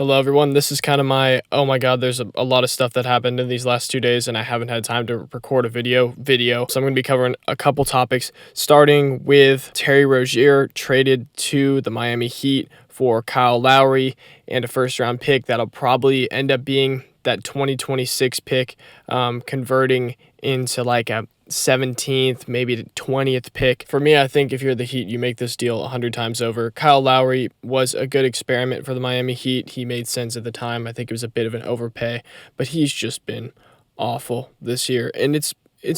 Hello, everyone. This is kind of my, oh my God, there's a lot of stuff that happened in these last 2 days, and I haven't had time to record a video. So I'm going to be covering a couple topics, starting with Terry Rozier traded to the Miami Heat for Kyle Lowry and a first-round pick that'll probably end up being that 2026 pick, converting into like a 17th, maybe the 20th pick. For me, I think if you're the Heat, you make this deal 100 times over. Kyle Lowry was a good experiment for the Miami Heat. He made sense at the time. I think it was a bit of an overpay, but he's just been awful this year. And it's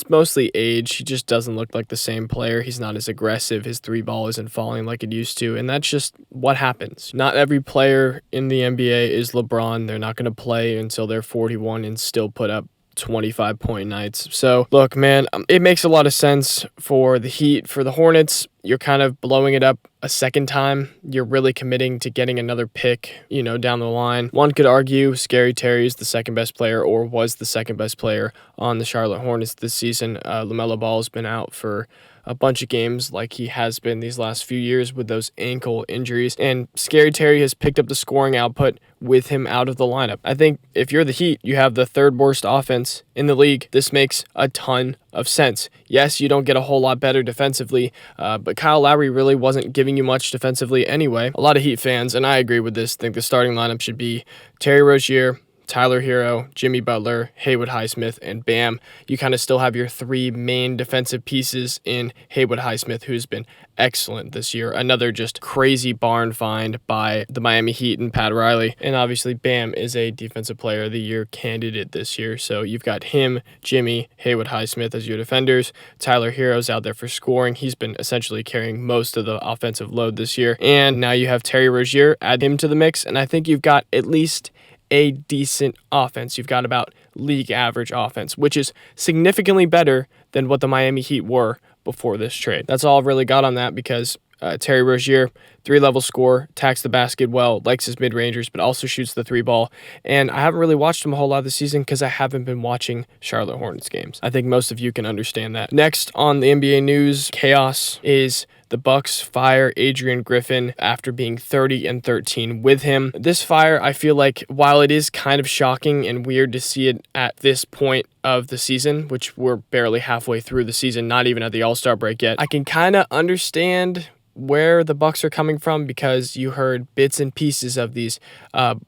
mostly age. He just doesn't look like the same player. He's not as aggressive. His three ball isn't falling like it used to. And that's just what happens. Not every player in the NBA is LeBron. They're not going to play until they're 41 and still put up 25-point nights. So look, man, it makes a lot of sense for the Heat. For the Hornets, you're kind of blowing it up a second time. You're really committing to getting another pick, down the line. One could argue Scary Terry is the second best player, or was the second best player on the Charlotte Hornets this season. LaMelo Ball has been out for a bunch of games like he has been these last few years with those ankle injuries, and Scary Terry has picked up the scoring output with him out of the lineup. I think if you're the Heat, you have the third worst offense in the league. This makes a ton of sense. Yes, you don't get a whole lot better defensively, but Kyle Lowry really wasn't giving you much defensively anyway. A lot of Heat fans, and I agree with this, think the starting lineup should be Terry Rozier, Tyler Hero, Jimmy Butler, Haywood Highsmith, and bam, you kind of still have your three main defensive pieces in Haywood Highsmith, who's been excellent this year. Another just crazy barn find by the Miami Heat and Pat Riley. And obviously, Bam is a Defensive Player of the Year candidate this year. So you've got him, Jimmy, Haywood Highsmith as your defenders. Tyler Hero's out there for scoring. He's been essentially carrying most of the offensive load this year. And now you have Terry Rozier, add him to the mix, and I think you've got at least a decent offense. You've got about league average offense, which is significantly better than what the Miami Heat were before this trade. That's all I've really got on that because Terry Rozier, three-level scorer, attacks the basket well, likes his mid-rangers, but also shoots the three ball. And I haven't really watched him a whole lot this season because I haven't been watching Charlotte Hornets games. I think most of you can understand that. Next on the NBA news, chaos is the Bucks fire Adrian Griffin after being 30-13 with him. This fire, I feel like, while it is kind of shocking and weird to see it at this point of the season, which we're barely halfway through the season, not even at the All-Star break yet, I can kind of understand where the Bucks are coming from because you heard bits and pieces of these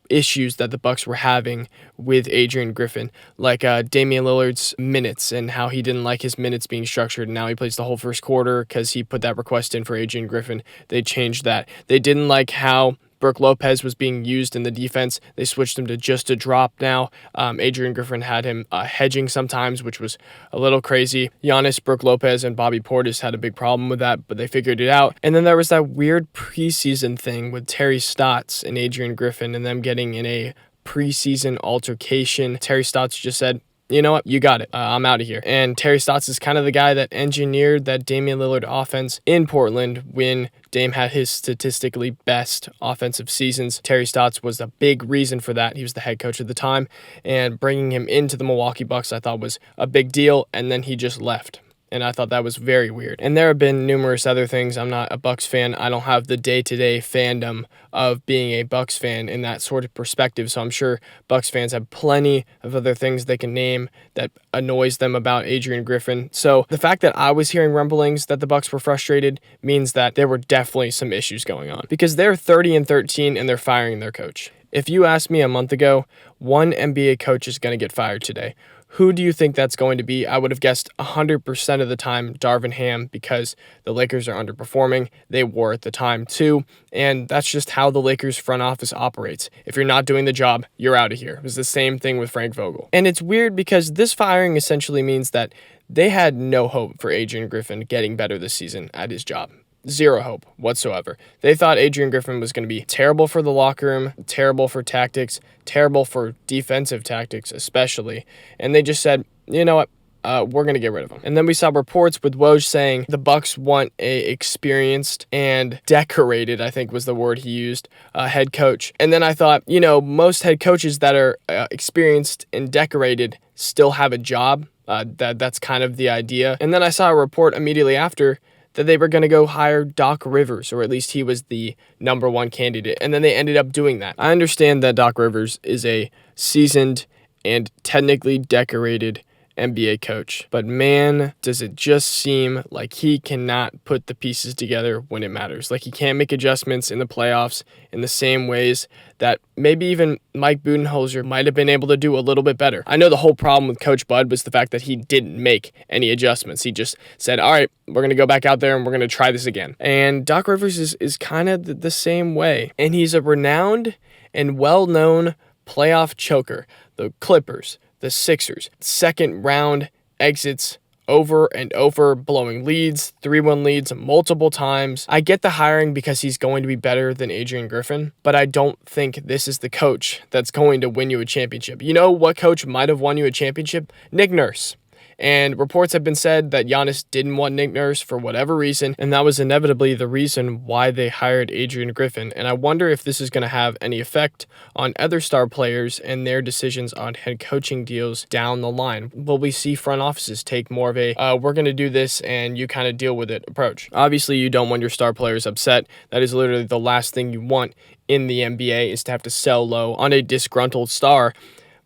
issues that the Bucks were having with Adrian Griffin, like Damian Lillard's minutes and how he didn't like his minutes being structured. And now he plays the whole first quarter because he put that request in for Adrian Griffin. They changed that. They didn't like how Brook Lopez was being used in the defense. They switched him to just a drop now. Adrian Griffin had him hedging sometimes, which was a little crazy. Giannis, Brook Lopez, and Bobby Portis had a big problem with that, but they figured it out. And then there was that weird preseason thing with Terry Stotts and Adrian Griffin and them getting in a preseason altercation. Terry Stotts just said, you know what? You got it. I'm out of here. And Terry Stotts is kind of the guy that engineered that Damian Lillard offense in Portland when Dame had his statistically best offensive seasons. Terry Stotts was a big reason for that. He was the head coach at the time, and bringing him into the Milwaukee Bucks I thought was a big deal, and then he just left. And I thought that was very weird. And there have been numerous other things. I'm not a Bucks fan. I don't have the day-to-day fandom of being a Bucks fan in that sort of perspective. So I'm sure Bucks fans have plenty of other things they can name that annoys them about Adrian Griffin. So the fact that I was hearing rumblings that the Bucks were frustrated means that there were definitely some issues going on. Because they're 30-13 and they're firing their coach. If you asked me a month ago, one NBA coach is going to get fired today. Who do you think that's going to be? I would have guessed 100% of the time Darvin Ham because the Lakers are underperforming. They were at the time too, and that's just how the Lakers front office operates. If you're not doing the job, you're out of here. It was the same thing with Frank Vogel. And it's weird because this firing essentially means that they had no hope for Adrian Griffin getting better this season at his job. Zero hope whatsoever. They thought Adrian Griffin was going to be terrible for the locker room, terrible for tactics, terrible for defensive tactics especially. And they just said, you know what? We're going to get rid of him. And then we saw reports with Woj saying the Bucks want a experienced and decorated, I think was the word he used, head coach. And then I thought, most head coaches that are experienced and decorated still have a job. That's kind of the idea. And then I saw a report immediately after that they were going to go hire Doc Rivers, or at least he was the number one candidate, and then they ended up doing that. I understand that Doc Rivers is a seasoned and technically decorated NBA coach, but man, does it just seem like he cannot put the pieces together when it matters. Like he can't make adjustments in the playoffs in the same ways that maybe even Mike Budenholzer might have been able to do a little bit better. I know the whole problem with Coach Bud was the fact that he didn't make any adjustments. He just said, all right, we're going to go back out there and we're going to try this again. And Doc Rivers is kind of the same way. And he's a renowned and well-known playoff choker. The Clippers, the Sixers, second round exits over and over, blowing leads, 3-1 leads multiple times. I get the hiring because he's going to be better than Adrian Griffin, but I don't think this is the coach that's going to win you a championship. You know what coach might have won you a championship? Nick Nurse. And reports have been said that Giannis didn't want Nick Nurse for whatever reason, and that was inevitably the reason why they hired Adrian Griffin. And I wonder if this is going to have any effect on other star players and their decisions on head coaching deals down the line. Will we see front offices take more of a, we're going to do this and you kind of deal with it approach? Obviously, you don't want your star players upset. That is literally the last thing you want in the NBA, is to have to sell low on a disgruntled star.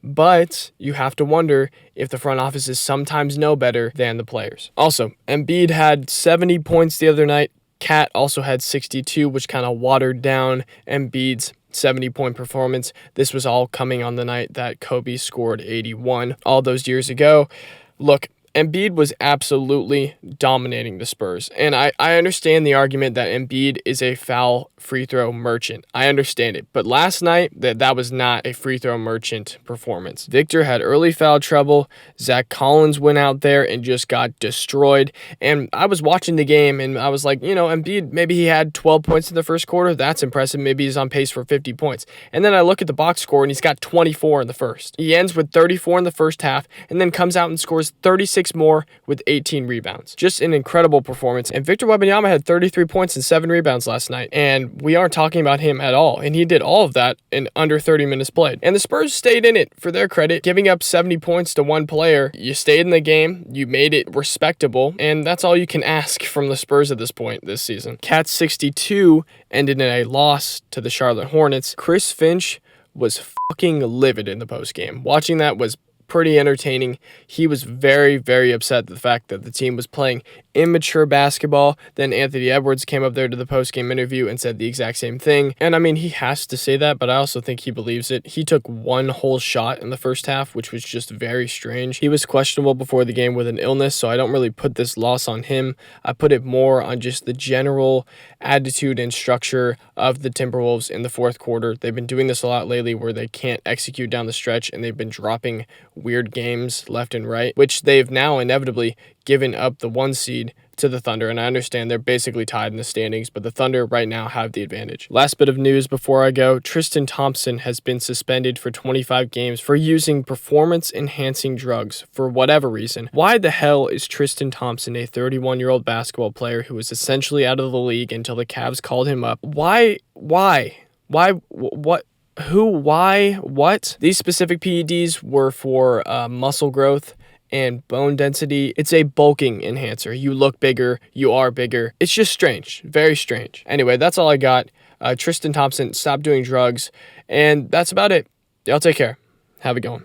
But you have to wonder if the front offices sometimes know better than the players. Also, Embiid had 70 points the other night. Cat also had 62, which kind of watered down Embiid's 70-point performance. This was all coming on the night that Kobe scored 81 all those years ago. Look, Embiid was absolutely dominating the Spurs. And I understand the argument that Embiid is a foul free throw merchant. I understand it. But last night, that was not a free throw merchant performance. Victor had early foul trouble. Zach Collins went out there and just got destroyed. And I was watching the game and I was like, Embiid, maybe he had 12 points in the first quarter. That's impressive. Maybe he's on pace for 50 points. And then I look at the box score and he's got 24 in the first. He ends with 34 in the first half and then comes out and scores 36 more with 18 rebounds. Just an incredible performance. And Victor Wembanyama had 33 points and 7 rebounds last night. And we aren't talking about him at all. And he did all of that in under 30 minutes played. And the Spurs stayed in it, for their credit, giving up 70 points to one player. You stayed in the game. You made it respectable. And that's all you can ask from the Spurs at this point this season. Cat's 62 ended in a loss to the Charlotte Hornets. Chris Finch was fucking livid in the postgame. Watching that was pretty entertaining. He was very, very upset at the fact that the team was playing immature basketball. Then Anthony Edwards came up there to the post-game interview and said the exact same thing. And I mean, he has to say that, but I also think he believes it. He took one whole shot in the first half, which was just very strange. He was questionable before the game with an illness, so I don't really put this loss on him. I put it more on just the general attitude and structure of the Timberwolves in the fourth quarter. They've been doing this a lot lately where they can't execute down the stretch and they've been dropping weird games left and right, which they've now inevitably given up the 1 seed to the Thunder, and I understand they're basically tied in the standings, but the Thunder right now have the advantage. Last bit of news before I go, Tristan Thompson has been suspended for 25 games for using performance-enhancing drugs for whatever reason. Why the hell is Tristan Thompson, a 31-year-old basketball player who was essentially out of the league until the Cavs called him up? Why? What? Who? Why? What? These specific PEDs were for muscle growth and bone density. It's a bulking enhancer. You look bigger, you are bigger. It's just strange, very strange. Anyway, that's all I got. Tristan Thompson, stop doing drugs, and that's about it. Y'all take care. Have a good one.